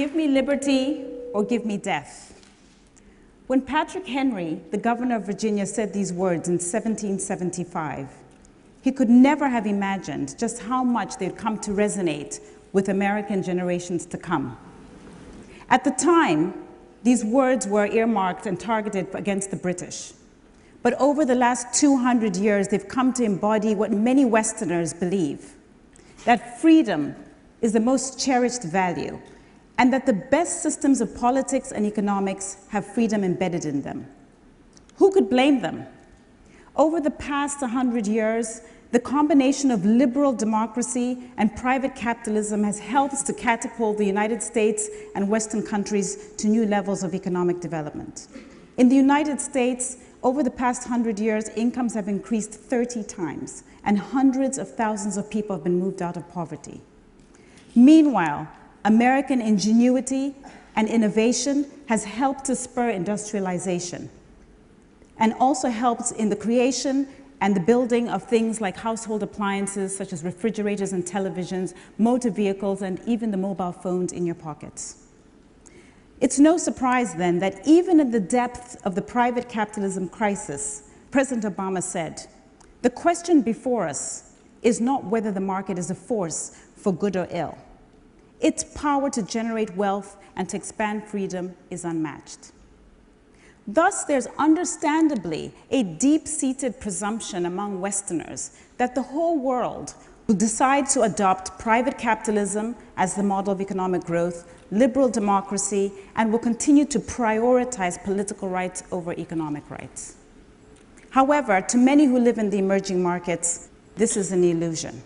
Give me liberty or give me death. When Patrick Henry, the governor of Virginia, said these words in 1775, he could never have imagined just how much they'd come to resonate with American generations to come. At the time, these words were earmarked and targeted against the British. But over the last 200 years, they've come to embody what many Westerners believe, that freedom is the most cherished value, and that the best systems of politics and economics have freedom embedded in them. Who could blame them? Over the past 100 years, the combination of liberal democracy and private capitalism has helped to catapult the United States and Western countries to new levels of economic development. In the United States, over the past 100 years, incomes have increased 30 times, and hundreds of thousands of people have been moved out of poverty. Meanwhile, American ingenuity and innovation has helped to spur industrialization and also helped in the creation and the building of things like household appliances such as refrigerators and televisions, motor vehicles, and even the mobile phones in your pockets. It's no surprise then that even in the depths of the private capitalism crisis, President Obama said, "The question before us is not whether the market is a force for good or ill. Its power to generate wealth and to expand freedom is unmatched." Thus, there's understandably a deep-seated presumption among Westerners that the whole world will decide to adopt private capitalism as the model of economic growth, liberal democracy, and will continue to prioritize political rights over economic rights. However, to many who live in the emerging markets, this is an illusion.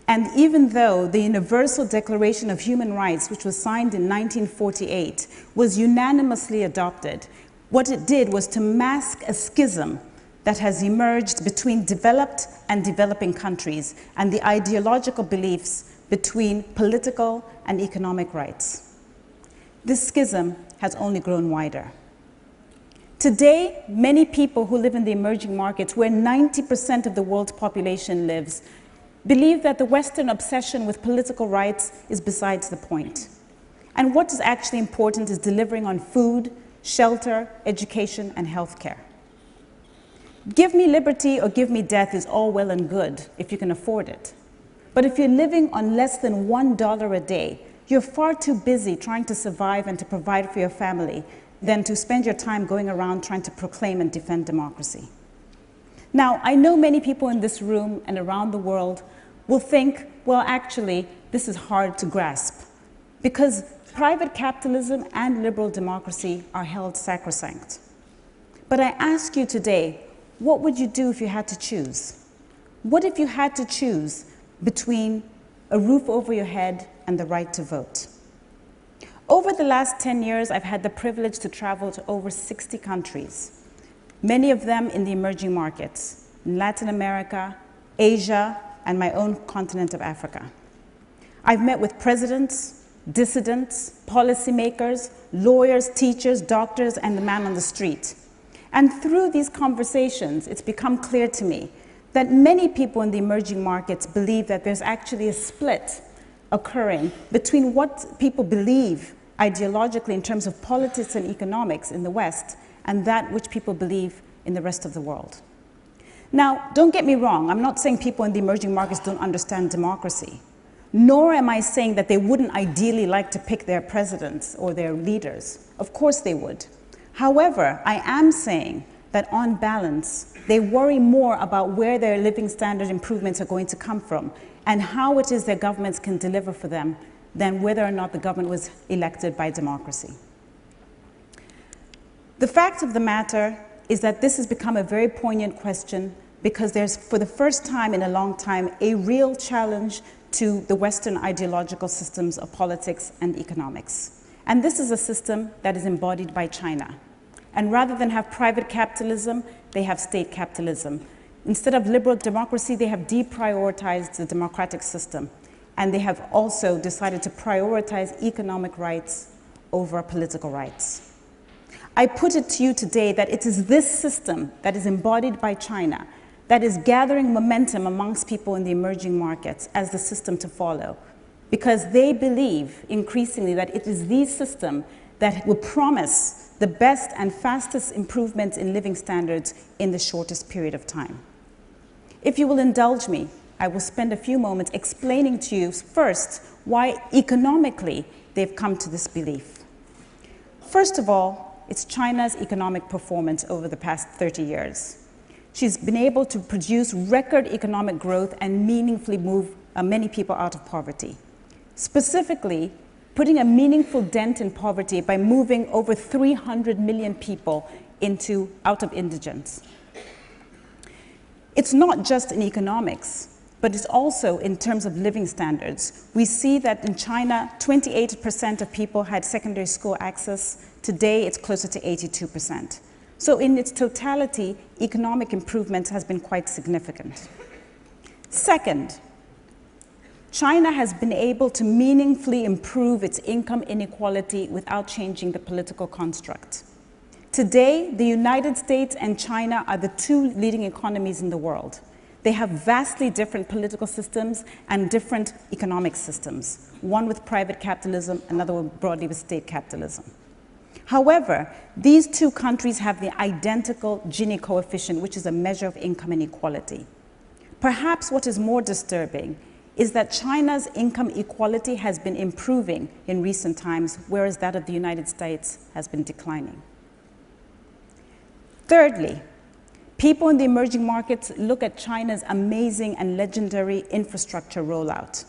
And even though the Universal Declaration of Human Rights, which was signed in 1948, was unanimously adopted, what it did was to mask a schism that has emerged between developed and developing countries and the ideological beliefs between political and economic rights. This schism has only grown wider. Today, many people who live in the emerging markets, where 90% of the world's population lives, believe that the Western obsession with political rights is besides the point. And what is actually important is delivering on food, shelter, education, and healthcare. Give me liberty or give me death is all well and good if you can afford it. But if you're living on less than $1 a day, you're far too busy trying to survive and to provide for your family than to spend your time going around trying to proclaim and defend democracy. Now, I know many people in this room and around the world will think, well, actually, this is hard to grasp because private capitalism and liberal democracy are held sacrosanct. But I ask you today, what would you do if you had to choose? What if you had to choose between a roof over your head and the right to vote? Over the last 10 years, I've had the privilege to travel to over 60 countries, many of them in the emerging markets, in Latin America, Asia, and my own continent of Africa. I've met with presidents, dissidents, policymakers, lawyers, teachers, doctors, and the man on the street. And through these conversations, it's become clear to me that many people in the emerging markets believe that there's actually a split occurring between what people believe ideologically in terms of politics and economics in the West and that which people believe in the rest of the world. Now, don't get me wrong, I'm not saying people in the emerging markets don't understand democracy, nor am I saying that they wouldn't ideally like to pick their presidents or their leaders. Of course they would. However, I am saying that on balance, they worry more about where their living standard improvements are going to come from and how it is their governments can deliver for them than whether or not the government was elected by democracy. The fact of the matter is that this has become a very poignant question because there's, for the first time in a long time, a real challenge to the Western ideological systems of politics and economics. And this is a system that is embodied by China. And rather than have private capitalism, they have state capitalism. Instead of liberal democracy, they have deprioritized the democratic system. And they have also decided to prioritize economic rights over political rights. I put it to you today that it is this system that is embodied by China that is gathering momentum amongst people in the emerging markets as the system to follow. because they believe increasingly that it is the system that will promise the best and fastest improvements in living standards in the shortest period of time. If you will indulge me, I will spend a few moments explaining to you first why economically they've come to this belief. First of all, it's China's economic performance over the past 30 years. She's been able to produce record economic growth and meaningfully move many people out of poverty. Specifically, putting a meaningful dent in poverty by moving over 300 million people out of indigence. It's not just in economics, but it's also in terms of living standards. We see that in China, 28% of people had secondary school access. Today, it's closer to 82%. So in its totality, economic improvement has been quite significant. Second, China has been able to meaningfully improve its income inequality without changing the political construct. Today, the United States and China are the two leading economies in the world. They have vastly different political systems and different economic systems, one with private capitalism, another one broadly with state capitalism. However, these two countries have the identical Gini coefficient, which is a measure of income inequality. Perhaps what is more disturbing is that China's income equality has been improving in recent times, whereas that of the United States has been declining. Thirdly, people in the emerging markets look at China's amazing and legendary infrastructure rollout.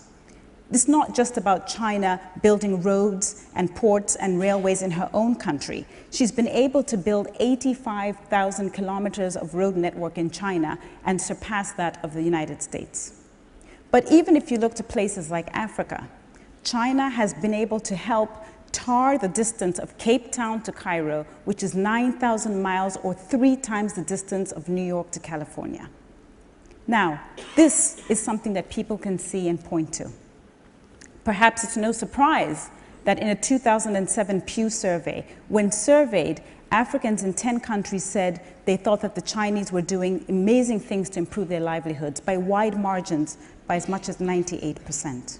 It's not just about China building roads and ports and railways in her own country. She's been able to build 85,000 kilometers of road network in China and surpass that of the United States. But even if you look to places like Africa, China has been able to help tar the distance of Cape Town to Cairo, which is 9,000 miles or 3 times the distance of New York to California. Now, this is something that people can see and point to. Perhaps it's no surprise that in a 2007 Pew survey, when surveyed, Africans in 10 countries said they thought that the Chinese were doing amazing things to improve their livelihoods by wide margins, by as much as 98%.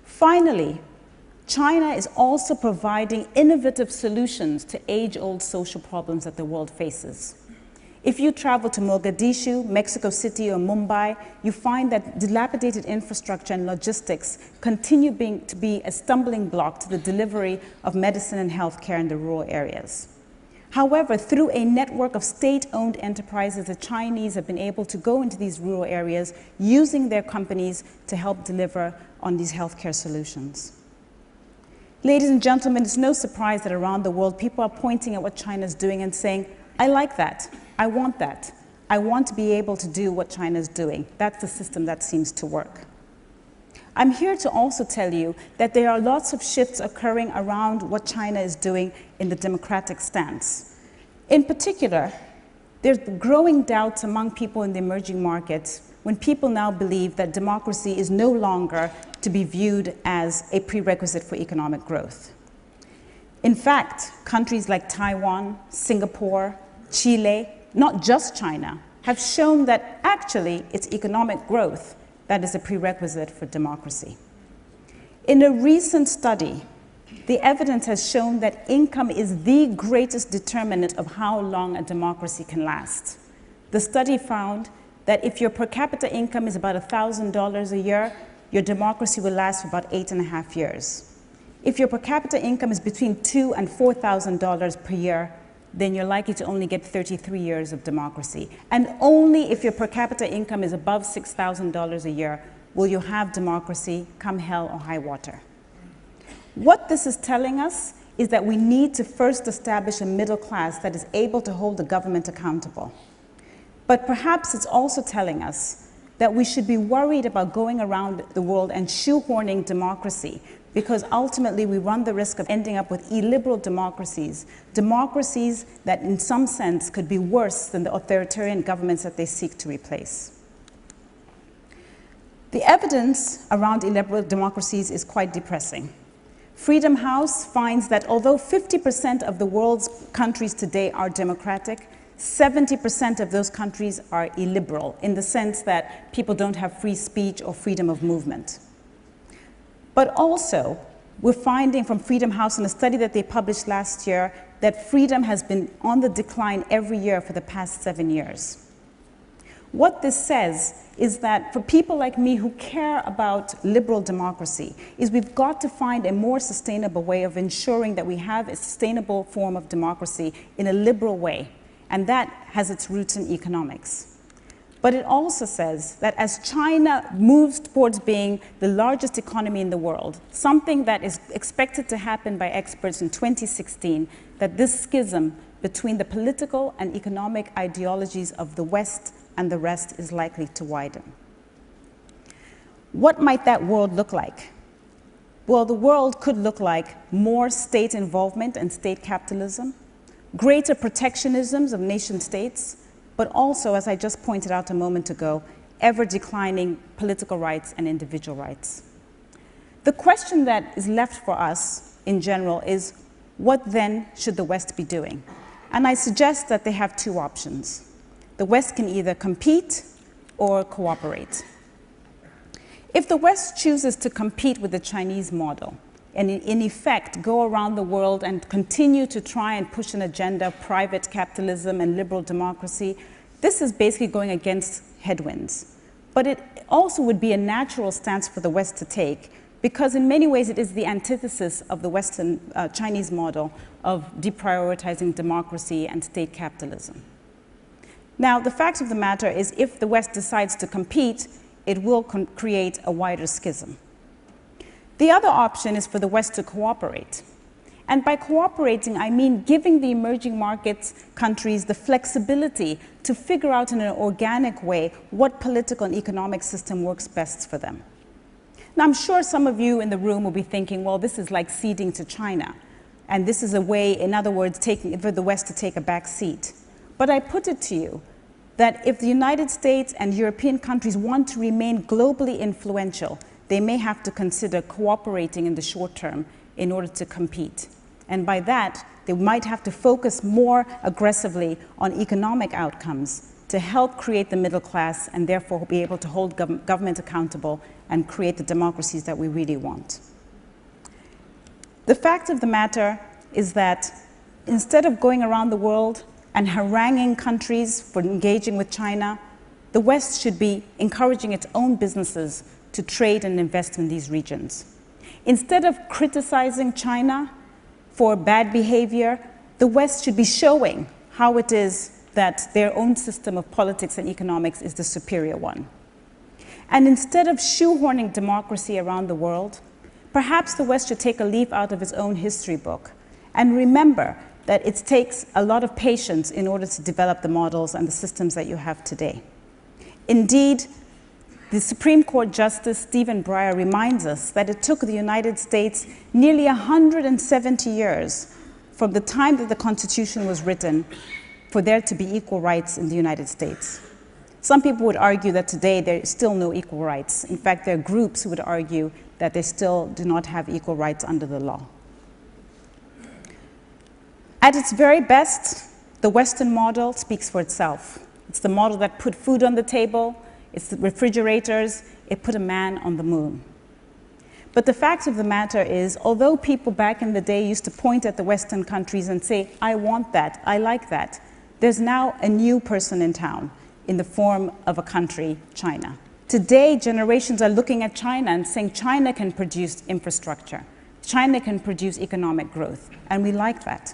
Finally, China is also providing innovative solutions to age-old social problems that the world faces. If you travel to Mogadishu, Mexico City, or Mumbai, you find that dilapidated infrastructure and logistics continue to be a stumbling block to the delivery of medicine and healthcare in the rural areas. However, through a network of state-owned enterprises, the Chinese have been able to go into these rural areas using their companies to help deliver on these healthcare solutions. Ladies and gentlemen, it's no surprise that around the world, people are pointing at what China's doing and saying, I like that, I want that. I want to be able to do what China's doing. That's the system that seems to work. I'm here to also tell you that there are lots of shifts occurring around what China is doing in the democratic stance. In particular, there's growing doubts among people in the emerging markets when people now believe that democracy is no longer to be viewed as a prerequisite for economic growth. In fact, countries like Taiwan, Singapore, Chile, not just China, have shown that actually it's economic growth that is a prerequisite for democracy. In a recent study, the evidence has shown that income is the greatest determinant of how long a democracy can last. The study found that if your per capita income is about $1,000 a year, your democracy will last for about 8.5 years. If your per capita income is between $2,000 and $4,000 per year, then you're likely to only get 33 years of democracy. And only if your per capita income is above $6,000 a year will you have democracy come hell or high water. What this is telling us is that we need to first establish a middle class that is able to hold the government accountable. But perhaps it's also telling us that we should be worried about going around the world and shoehorning democracy, because ultimately we run the risk of ending up with illiberal democracies, democracies that in some sense could be worse than the authoritarian governments that they seek to replace. The evidence around illiberal democracies is quite depressing. Freedom House finds that although 50% of the world's countries today are democratic, 70% of those countries are illiberal in the sense that people don't have free speech or freedom of movement. But also, we're finding from Freedom House in a study that they published last year that freedom has been on the decline every year for the past 7 years. What this says is that for people like me who care about liberal democracy, is we've got to find a more sustainable way of ensuring that we have a sustainable form of democracy in a liberal way, and that has its roots in economics. But it also says that as China moves towards being the largest economy in the world, something that is expected to happen by experts in 2016, that this schism between the political and economic ideologies of the West and the rest is likely to widen. What might that world look like? Well, the world could look like more state involvement and state capitalism, greater protectionisms of nation states, but also, as I just pointed out a moment ago, ever declining political rights and individual rights. The question that is left for us in general is, what then should the West be doing? And I suggest that they have two options. The West can either compete or cooperate. If the West chooses to compete with the Chinese model, and in effect go around the world and continue to try and push an agenda of private capitalism and liberal democracy, this is basically going against headwinds. But it also would be a natural stance for the West to take, because in many ways it is the antithesis of the Western Chinese model of deprioritizing democracy and state capitalism. Now, the fact of the matter is, if the West decides to compete, it will create a wider schism. The other option is for the West to cooperate. And by cooperating, I mean giving the emerging markets countries the flexibility to figure out in an organic way what political and economic system works best for them. Now, I'm sure some of you in the room will be thinking, well, this is like ceding to China. And this is a way, in other words, for the West to take a back seat. But I put it to you that if the United States and European countries want to remain globally influential, they may have to consider cooperating in the short term in order to compete. And by that, they might have to focus more aggressively on economic outcomes to help create the middle class and therefore be able to hold government accountable and create the democracies that we really want. The fact of the matter is that instead of going around the world and haranguing countries for engaging with China, the West should be encouraging its own businesses to trade and invest in these regions. Instead of criticizing China for bad behavior, the West should be showing how it is that their own system of politics and economics is the superior one. And instead of shoehorning democracy around the world, perhaps the West should take a leaf out of its own history book and remember that it takes a lot of patience in order to develop the models and the systems that you have today. Indeed, the Supreme Court Justice Stephen Breyer reminds us that it took the United States nearly 170 years from the time that the Constitution was written for there to be equal rights in the United States. Some people would argue that today there is still no equal rights. In fact, there are groups who would argue that they still do not have equal rights under the law. At its very best, the Western model speaks for itself. It's the model that put food on the table, it's the refrigerators, it put a man on the moon. But the fact of the matter is, although people back in the day used to point at the Western countries and say, I want that, I like that, there's now a new person in town in the form of a country, China. Today, generations are looking at China and saying China can produce infrastructure, China can produce economic growth, and we like that.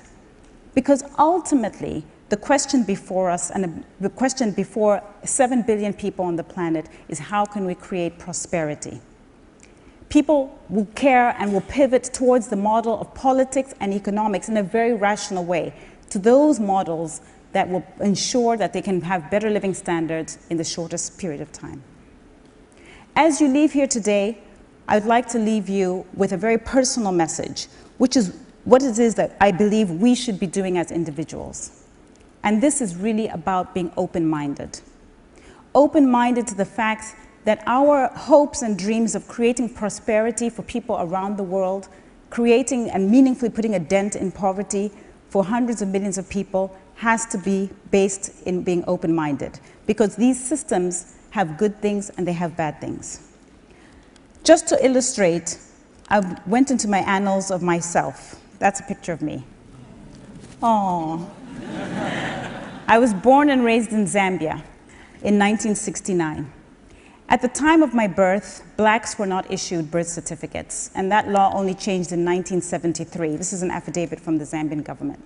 Because ultimately, the question before us and the question before 7 billion people on the planet is how can we create prosperity? People will care and will pivot towards the model of politics and economics in a very rational way, to those models that will ensure that they can have better living standards in the shortest period of time. As you leave here today, I would like to leave you with a very personal message, which is what it is that I believe we should be doing as individuals. And this is really about being open-minded. Open-minded to the fact that our hopes and dreams of creating prosperity for people around the world, creating and meaningfully putting a dent in poverty for hundreds of millions of people has to be based in being open-minded, because these systems have good things and they have bad things. Just to illustrate, I went into my annals of myself. That's a picture of me. Oh. I was born and raised in Zambia in 1969. At the time of my birth, blacks were not issued birth certificates, and that law only changed in 1973. This is an affidavit from the Zambian government.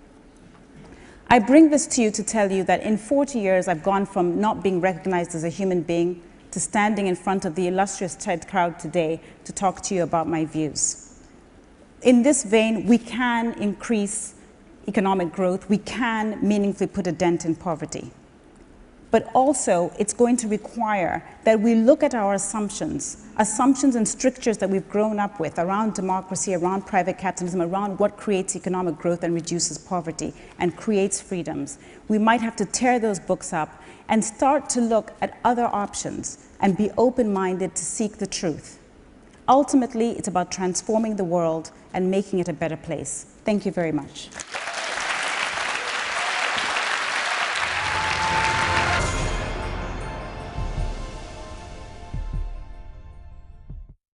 I bring this to you to tell you that in 40 years, I've gone from not being recognized as a human being to standing in front of the illustrious TED crowd today to talk to you about my views. In this vein, we can increase economic growth. We can meaningfully put a dent in poverty. But also, it's going to require that we look at our assumptions and strictures that we've grown up with around democracy, around private capitalism, around what creates economic growth and reduces poverty and creates freedoms. We might have to tear those books up and start to look at other options and be open-minded to seek the truth. Ultimately, it's about transforming the world and making it a better place. Thank you very much.